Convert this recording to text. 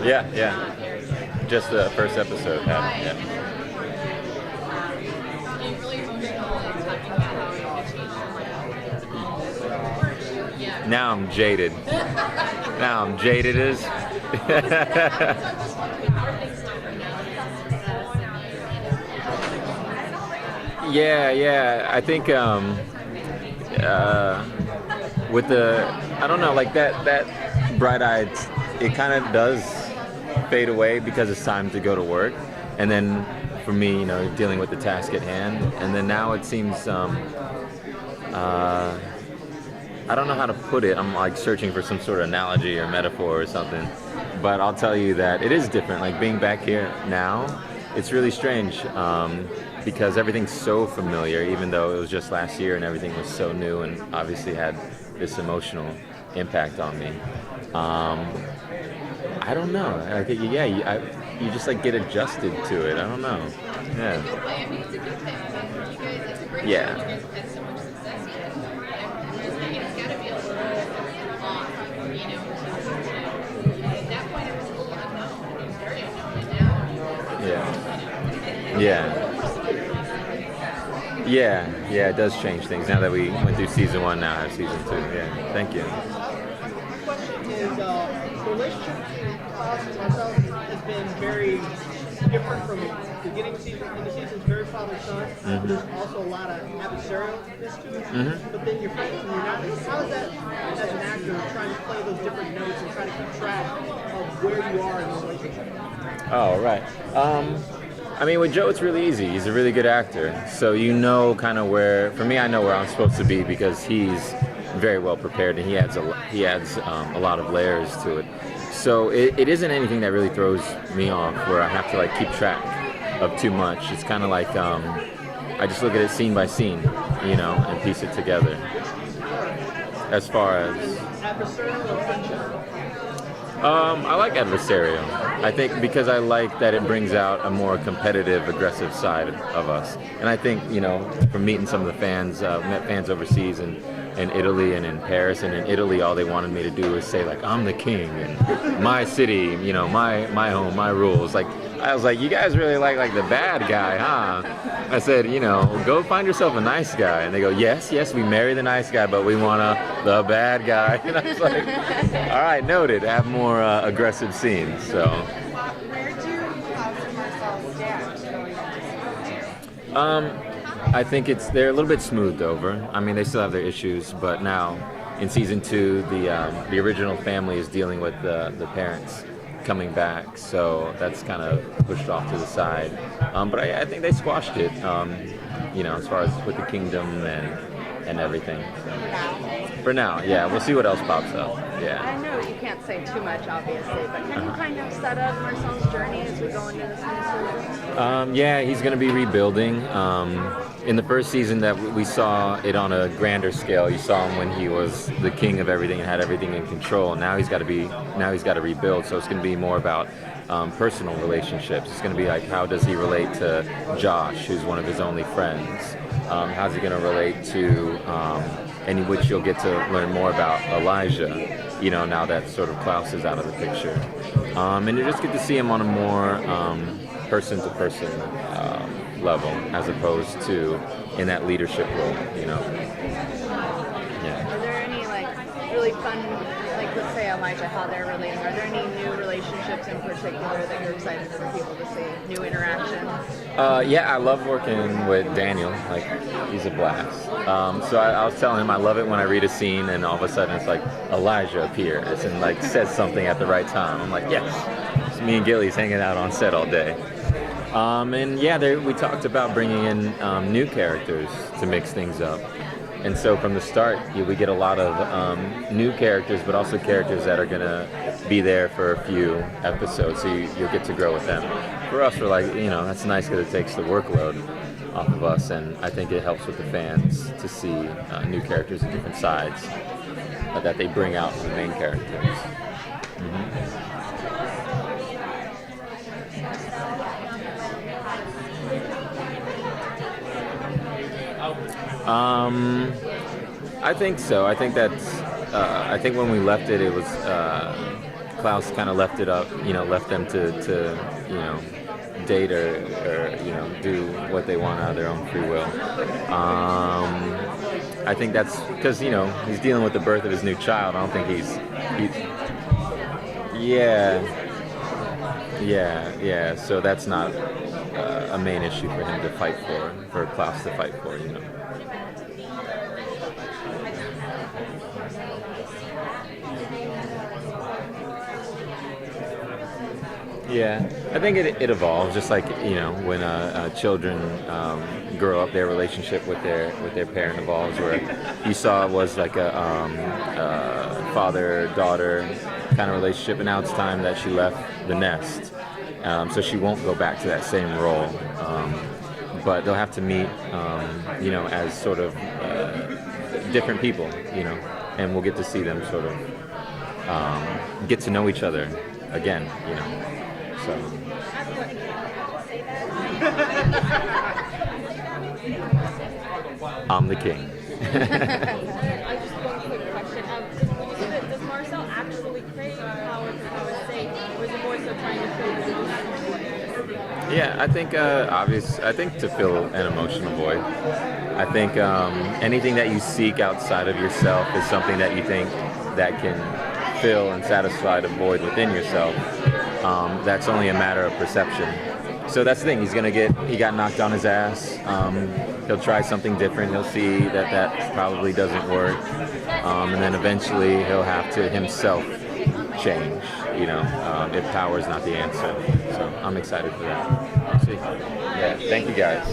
Yeah, yeah. Just the first episode had it, yeah. Now I'm jaded. Now I'm jaded as. Yeah, yeah. I think uh, with the, I don't know, like that bright-eyed, it kind of does fade away because it's time to go to work, and then for me, dealing with the task at hand, and then now it seems uh, I don't know how to put it. I'm like searching for some sort of analogy or metaphor or something, but I'll tell you that it is different. Like being back here now, it's really strange. Because everything's so familiar, even though it was just last year and everything was so new and obviously had this emotional impact on me. I don't know. I think, yeah, you just like get adjusted to it. I don't know. Yeah. Yeah. Yeah. Yeah. Yeah, it does change things. Now that we went through season 1, now I have season 2. Yeah, thank you. The question is, the relationship between Klaus and Marcel has been very different from the beginning of the season's very father-son. Mm-hmm. There's also a lot of adversarialness to it. Mm-hmm. But then you're friends and you're not. How is that, as an actor, trying to play those different notes and trying to keep track of where you are in the relationship? Oh, right. I mean, with Joe, it's really easy. He's a really good actor. So kind of where, for me, I know where I'm supposed to be because he's very well prepared and he adds a lot of layers to it. So it isn't anything that really throws me off where I have to like keep track of too much. It's kind of like I just look at it scene by scene, and piece it together. As far as adversarial or friendship? I like adversarial. I think because I like that it brings out a more competitive, aggressive side of us. And I think, from meeting some of the fans, met fans overseas in Italy and in Paris. And in Italy, all they wanted me to do was say, like, I'm the king and my city, my home, my rules. Like, I was like, you guys really like the bad guy, huh? I said, go find yourself a nice guy. And they go, yes, we marry the nice guy, but we want the bad guy. And I was like, all right, noted. Have more aggressive scenes. So. Where do Klaus and Marcel stand going into season 2? I think they're a little bit smoothed over. I mean, they still have their issues, but now in season 2, the original family is dealing with the parents coming back, so that's kind of pushed off to the side. But I think they squashed it, as far as with the kingdom and everything. So, for now, yeah, we'll see what else pops up. Yeah. I know you can't say too much, obviously, but can you kind of set up Marcel's journey as we go into this new season? Yeah, he's going to be rebuilding. In the first season that we saw it on a grander scale, you saw him when he was the king of everything and had everything in control. Now he's got to rebuild. So it's going to be more about personal relationships. It's going to be like, how does he relate to Josh, who's one of his only friends? How's he going to relate to, and which you'll get to learn more about Elijah, now that sort of Klaus is out of the picture. And you just get to see him on a more person-to-person level, as opposed to in that leadership role, Yeah. Are there any really fun, let's say Elijah, how they're relating? Are there any new relationships in particular that you're excited for people to see? New interactions? Yeah, I love working with Daniel. Like, he's a blast. So I was telling him I love it when I read a scene and all of a sudden it's like Elijah appears and says something at the right time. I'm like, yes. It's me and Gilly's hanging out on set all day. And yeah, we talked about bringing in new characters to mix things up. And so from the start, we get a lot of new characters, but also characters that are going to be there for a few episodes, so you'll get to grow with them. For us, we're like, that's nice because it takes the workload off of us, and I think it helps with the fans to see new characters and different sides that they bring out from the main characters. Mm-hmm. I think so. I think that's. I think when we left it, it was Klaus kind of left it up, left them to date or do what they want out of their own free will. I think that's because he's dealing with the birth of his new child. I don't think he's yeah. So that's not a main issue for him to fight for Klaus to fight for. Yeah, I think it evolves, just like when children grow up, their relationship with their parent evolves. Where you saw it was like a father-daughter kind of relationship, and now it's time that she left the nest, so she won't go back to that same role. But they'll have to meet, as sort of different people, and we'll get to see them sort of get to know each other again, So. I'm the king. I just one quick question. Does Marcel actually crave power for power's sake, or is it more so trying to fill the emotional void? Yeah, I think I think to fill an emotional void. I think anything that you seek outside of yourself is something that you think that can fill and satisfy the void within yourself. That's only a matter of perception. So that's the thing. He got knocked on his ass. He'll try something different. He'll see that probably doesn't work. And then eventually he'll have to himself change, if power is not the answer. So I'm excited for that. We'll see. Yeah, thank you guys.